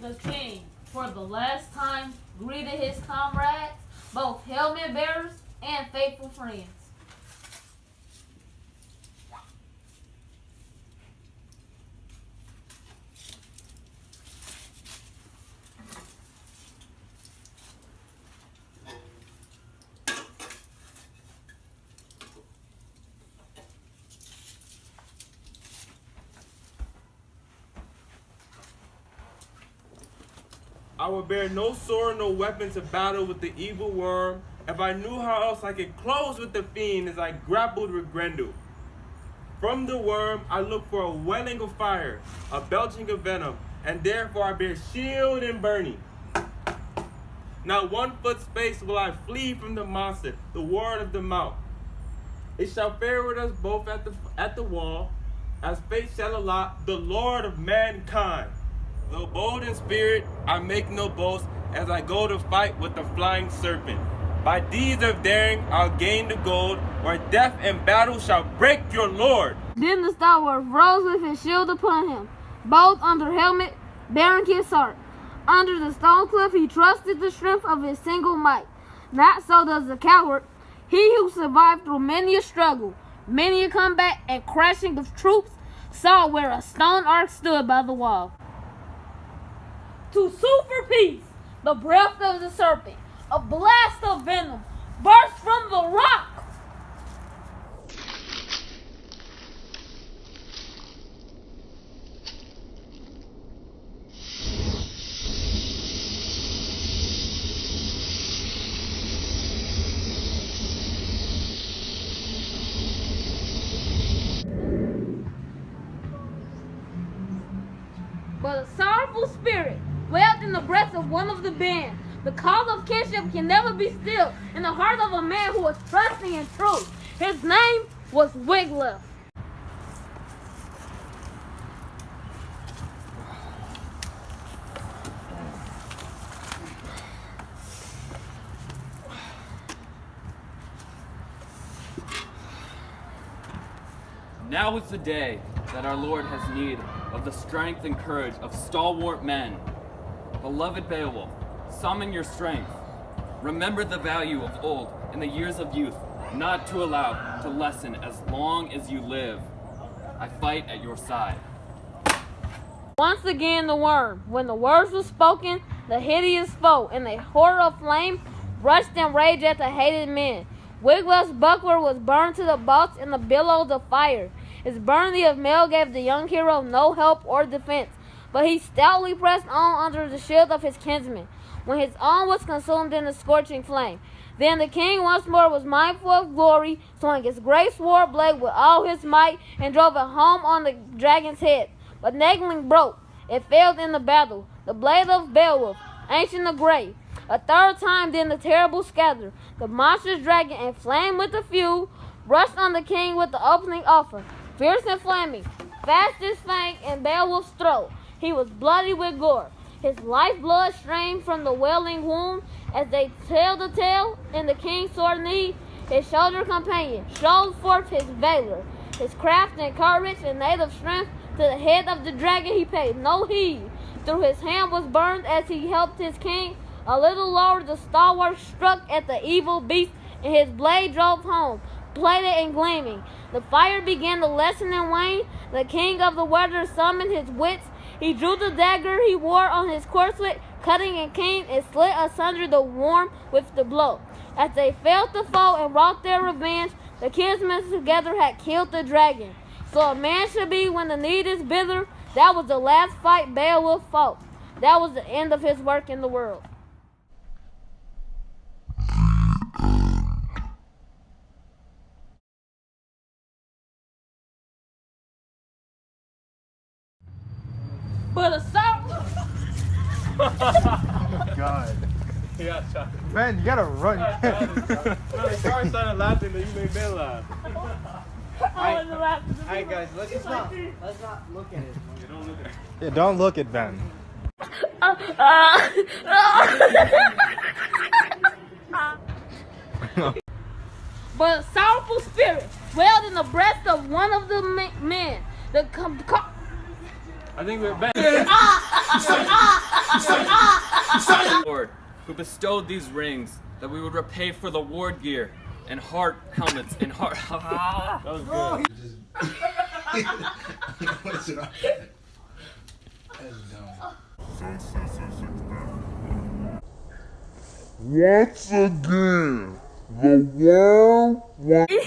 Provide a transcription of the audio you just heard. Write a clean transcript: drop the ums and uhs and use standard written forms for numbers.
the king, for the last time, greeted his comrades, both helmet bearers and faithful friends. I would bear no sword, no weapon to battle with the evil worm, if I knew how else I could close with the fiend as I grappled with Grendel. From the worm I look for a welling of fire, a belching of venom, and therefore I bear shield and burning. Not 1 foot space will I flee from the monster, the ward of the mouth. It shall fare with us both at the wall, as fate shall allot, the Lord of mankind. Though bold in spirit, I make no boast as I go to fight with the flying serpent. By deeds of daring, I'll gain the gold, where death and battle shall break your lord. Then the stalwart rose with his shield upon him, both under helmet, bearing his sword. Under the stone cliff he trusted the strength of his single might. Not so does the coward, he who survived through many a struggle, many a combat and crashing of troops, saw where a stone ark stood by the wall. To sue for peace, the breath of the serpent, a blast of venom, burst from the rock. But a sorrowful spirit wailed in the breast of one of the band. The call of kinship can never be still in the heart of a man who was trusting in truth. His name was Wiglaf. Now is the day that our Lord has need of the strength and courage of stalwart men. Beloved Beowulf, summon your strength. Remember the value of old in the years of youth, not to allow to lessen as long as you live. I fight at your side. Once again the worm, when the words were spoken, the hideous foe, in a horror of flame, rushed in rage at the hated men. Wiglaf's buckler was burned to the bolts in the billows of fire. His burning of mail gave the young hero no help or defense, but he stoutly pressed on under the shield of his kinsman, when his own was consumed in the scorching flame. Then the king once more was mindful of glory, swung his great sword blade with all his might, and drove it home on the dragon's head. But Nagling broke. It failed in the battle. The blade of Beowulf, ancient of grey. A third time then the terrible scatter. The monstrous dragon, inflamed with the fuel, rushed on the king with the opening offer. Fierce and flaming, fast his fang in Beowulf's throat. He was bloody with gore. His lifeblood streamed from the wailing wound as they tell the tale in the king's sore need. His shoulder companion showed forth his valor, his craft and courage and native strength. To the head of the dragon he paid no heed. Through his hand was burned as he helped his king. A little lower the stalwart struck at the evil beast, and his blade drove home, plated and gleaming. The fire began to lessen and wane. The king of the weather summoned his wits. He drew the dagger he wore on his corselet, cutting and keen, and slit asunder the worm with the blow. As they felt the foe and wrought their revenge, the kinsmen together had killed the dragon. So a man should be when the need is bitter. That was the last fight Beowulf fought. That was the end of his work in the world. But a sorrow. Oh God. Yeah, Chuck. Ben, you gotta run. I started laughing, but you made Ben laugh. Alright guys, let's not look at it. You don't look at it. Yeah, don't look at Ben. But a sorrowful spirit wailed in the breast of one of the men. I think we're Ben. who bestowed these rings, that we would repay for the ward gear and heart helmets and heart. That was good. What's it on? That's dumb. Once again, the world wants